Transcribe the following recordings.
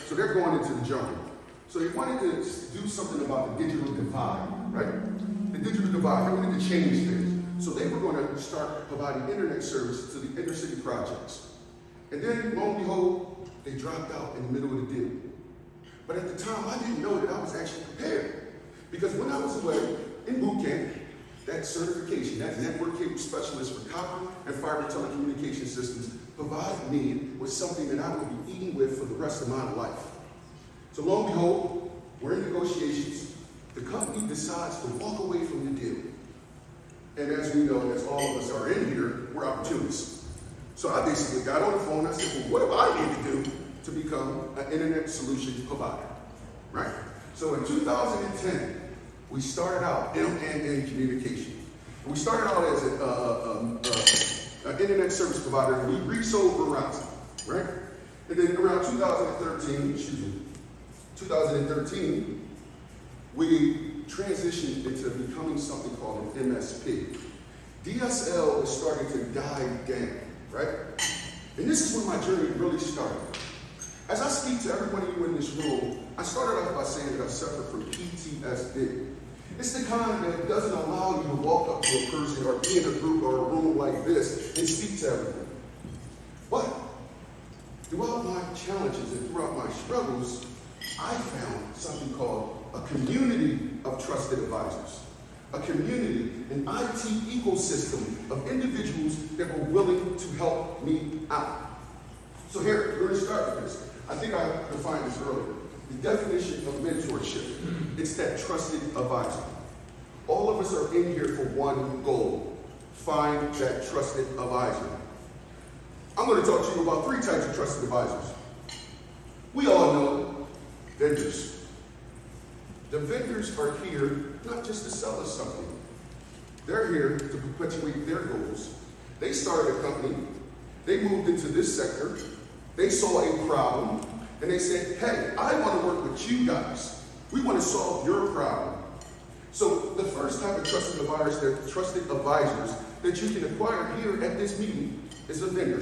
So they're going into the jungle. So they wanted to do something about the digital divide, right? The digital divide, they wanted to change things. So they were going to start providing internet service to the inner city projects. And then, lo and behold, they dropped out in the middle of the deal. But at the time, I didn't know that I was actually prepared. Because when I was away in boot camp, that certification, that network cable specialist for copper and fiber telecommunication systems, provided me with something that I would be eating with for the rest of my life. So lo and behold, we're in negotiations. The company decides to walk away from the deal. And as we know, as all of us are in here, we're opportunists. So I basically got on the phone and I said, well, what do I need to do to become an internet solution provider, right? So in 2010, we started out in communication. And we started out as an internet service provider, and we resold Verizon, right? And then around 2013, we transitioned into becoming something called an MSP. DSL is starting to die down, right? And this is when my journey really started. As I speak to every one of you in this room, I started off by saying that I suffer from PTSD. It's the kind that doesn't allow you to walk up to a person or be in a group or a room like this and speak to everyone. But throughout my challenges and throughout my struggles, I found something called a community of trusted advisors. A community, an IT ecosystem of individuals that were willing to help me out. So here, we're going to start with this. I think I defined this earlier. The definition of mentorship, it's that trusted advisor. All of us are in here for one goal: find that trusted advisor. I'm going to talk to you about 3 types of trusted advisors. We all know vendors. The vendors are here not just to sell us something. They're here to perpetuate their goals. They started a company. They moved into this sector. They saw a problem. And they said, hey, I want to work with you guys. We want to solve your problem. So the first type of trusted advisors that you can acquire here at this meeting is a vendor,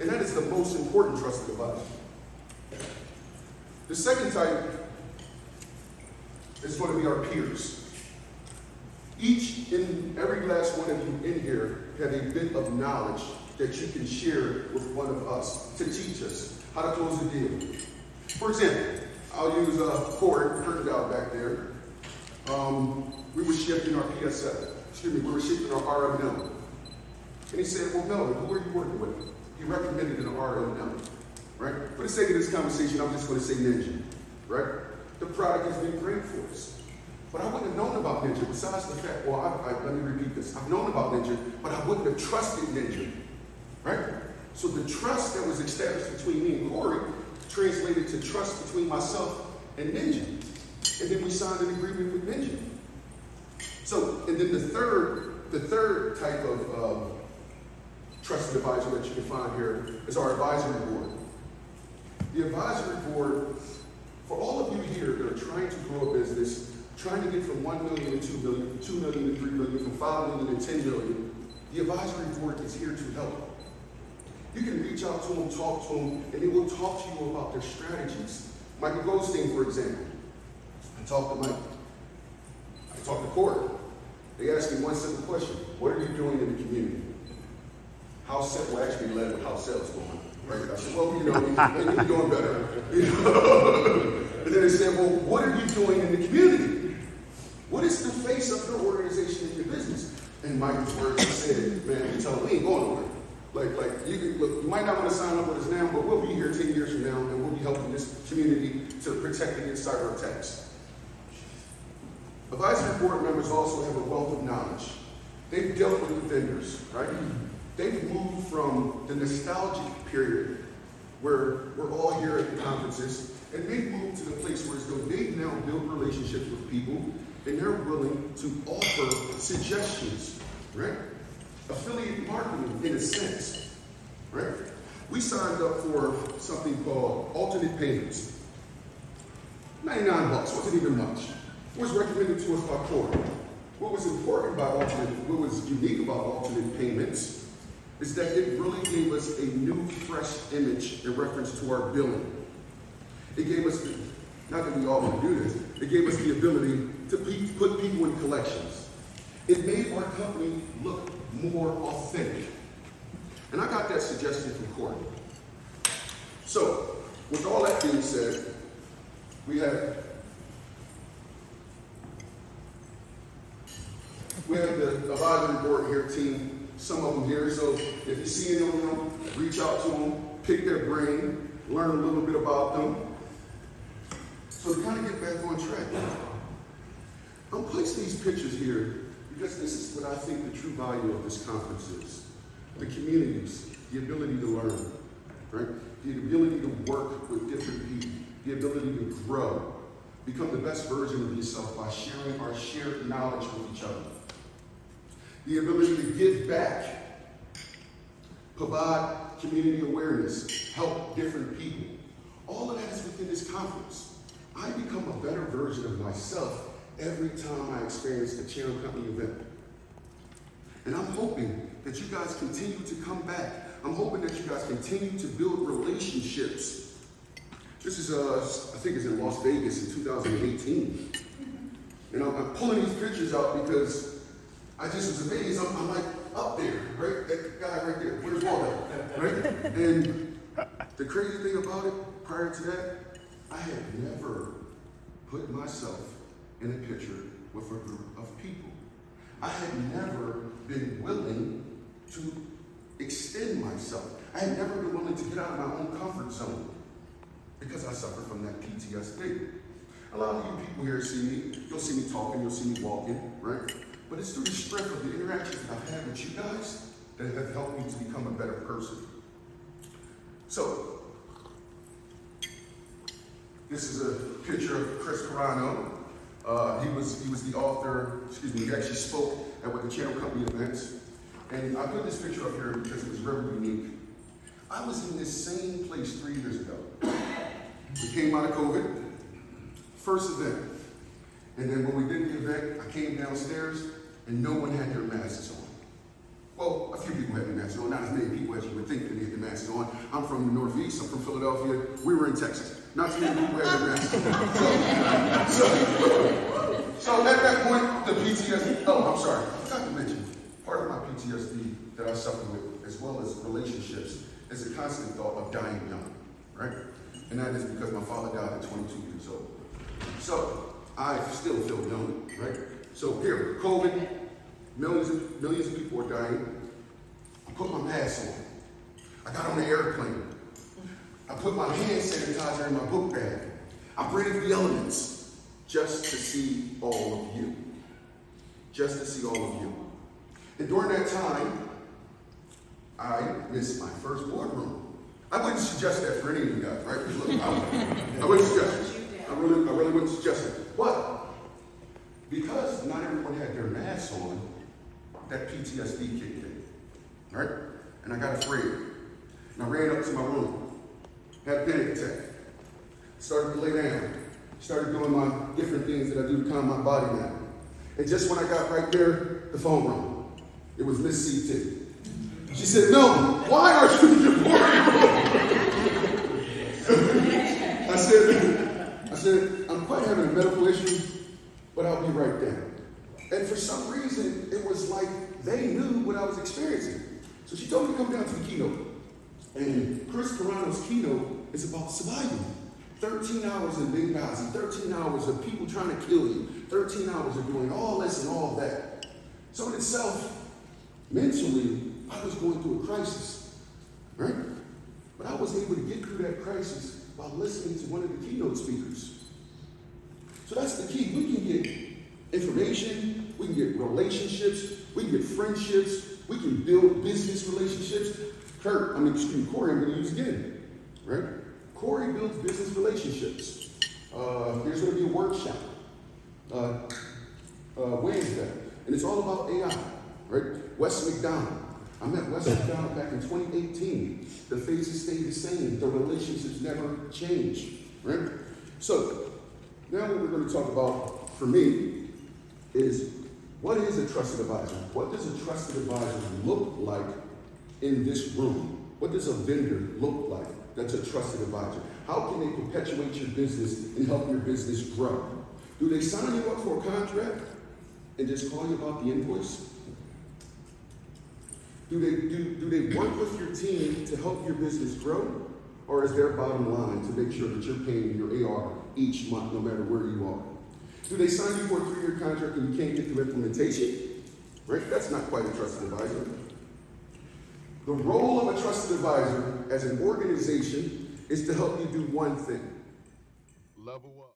and that is the most important trusted advisor. The second type is going to be our peers. Each and every last one of you in here have a bit of knowledge that you can share with one of us to teach us how to close a deal. For example, I'll use Corey printed out back there. We were shipping our we were shipping our RML. And he said, well, Melvin, who are you working with? He recommended an RML, right? For the sake of this conversation, I'm just going to say Ninja, right? The product has been great for us. But I wouldn't have known about Ninja besides the fact, let me repeat this. I've known about Ninja, but I wouldn't have trusted Ninja, right? So the trust that was established between me and Corey translated to trust between myself and Ninja. And then we signed an agreement with Ninja. So, and then the third type of trusted advisor that you can find here is our advisory board. The advisory board, for all of you here that are trying to grow a business, trying to get from 1 million to 2 million, from 2 million to 3 million, from 5 million to 10 million, the advisory board is here to help. You can reach out to them, talk to them, and they will talk to you about their strategies. Michael Goldstein, for example. I talked to Mike. I talked to Corey. They asked me one simple question: what are you doing in the community? How simple actually led with how sales going. Right? I said, well, you're doing better. And then they said, well, what are you doing in the community? What is the face of your organization and your business? And Mike's words said, man, you tell them we ain't going nowhere. You might not want to sign up with us now, but we'll be here 10 years from now, and we'll be helping this community to protect against cyber attacks. Advisory board members also have a wealth of knowledge. They've dealt with the vendors, right? They've moved from the nostalgic period where we're all here at the conferences, and they've moved to the place where they've now built relationships with people, and they're willing to offer suggestions, right? Affiliate marketing, in a sense, right? We signed up for something called alternate payments. $99 wasn't even much. It was recommended to us by Corey. What was important about what was unique about alternate payments is that it really gave us a new, fresh image in reference to our billing. It gave us, not that we all want to do this, it gave us the ability to put people in collections. It made our company look more authentic. And I got that suggestion from Corey. So, with all that being said, we have the advisory board here, team, some of them here. So if you see any of them, reach out to them, pick their brain, learn a little bit about them. So to kind of get back on track, I'm placing these pictures here because this is what I think the true value of this conference is. The communities, the ability to learn, right? The ability to work with different people, the ability to grow, become the best version of yourself by sharing our shared knowledge with each other. The ability to give back, provide community awareness, help different people. All of that is within this conference. I become a better version of myself every time I experience a channel company event. And I'm hoping that you guys continue to come back. I'm hoping that you guys continue to build relationships. This is, I think it's in Las Vegas in 2018. And I'm pulling these pictures out because I just was amazed. I'm like up there, right? That guy right there. Where's Walter? Right? And the crazy thing about it, prior to that, I had never put myself in a picture with a group of people. I had never been willing to extend myself. I had never been willing to get out of my own comfort zone because I suffer from that PTSD. A lot of you people here see me, you'll see me talking, you'll see me walking, right? But it's through the strength of the interactions that I've had with you guys that have helped me to become a better person. So, this is a picture of Chris Carano. He was the author, he actually spoke at one of the channel company events. And I put this picture up here because it was very unique. I was in this same place 3 years ago. We came out of COVID, first event. And then when we did the event, I came downstairs and no one had their masks on. Well, a few people had their masks on, not as many people as you would think that they had their masks on. I'm from the Northeast, I'm from Philadelphia, we were in Texas. Not too many people had their masks on. So at that point, the PTSD, I'm sorry, I forgot to mention, part of my PTSD that I suffer with, as well as relationships, is a constant thought of dying young, right? And that is because my father died at 22 years old. So I still feel young, right? So here, COVID, millions of people are dying. I put my mask on. I got on the airplane. I put my hand sanitizer in my book bag. I braved the elements just to see all of you. Just to see all of you. And during that time, I missed my first boardroom. I wouldn't suggest that for any of you guys, right? Look, I wouldn't suggest it. I really wouldn't suggest it. But because not everyone had their masks on, that PTSD kicked in, right? And I got afraid. And I ran up to my room, had a panic attack, started to lay down, started doing my different things that I do to calm my body down. And just when I got right there, the phone rang. It was Miss CT. She said, "Melvin, why are you in your boardroom?" I said, "I'm quite having a medical issue, but I'll be right there." And for some reason, it was like they knew what I was experiencing. So she told me to come down to the keynote. And Chris Carano's keynote is about surviving. 13 hours in Benghazi, 13 hours of people trying to kill you, 13 hours of doing all this and all that. So in itself, mentally, I was going through a crisis, right? But I was able to get through that crisis by listening to one of the keynote speakers. So that's the key. We can get information, we can get relationships, we can get friendships, we can build business relationships. Corey, I'm going to use again, right? Corey builds business relationships. There's going to be a workshop Wednesday, and it's all about AI, right? Wes McDonald. I met Wes McDonald back in 2018. The faces stay the same. The relationships never change, right? So now what we're going to talk about, for me, is what is a trusted advisor? What does a trusted advisor look like in this room? What does a vendor look like that's a trusted advisor? How can they perpetuate your business and help your business grow? Do they sign you up for a contract and just call you about the invoice? Do they work with your team to help your business grow? Or is their bottom line to make sure that you're paying your AR each month, no matter where you are? Do they sign you for a 3-year contract and you can't get through implementation? Right? That's not quite a trusted advisor. The role of a trusted advisor as an organization is to help you do one thing: level up.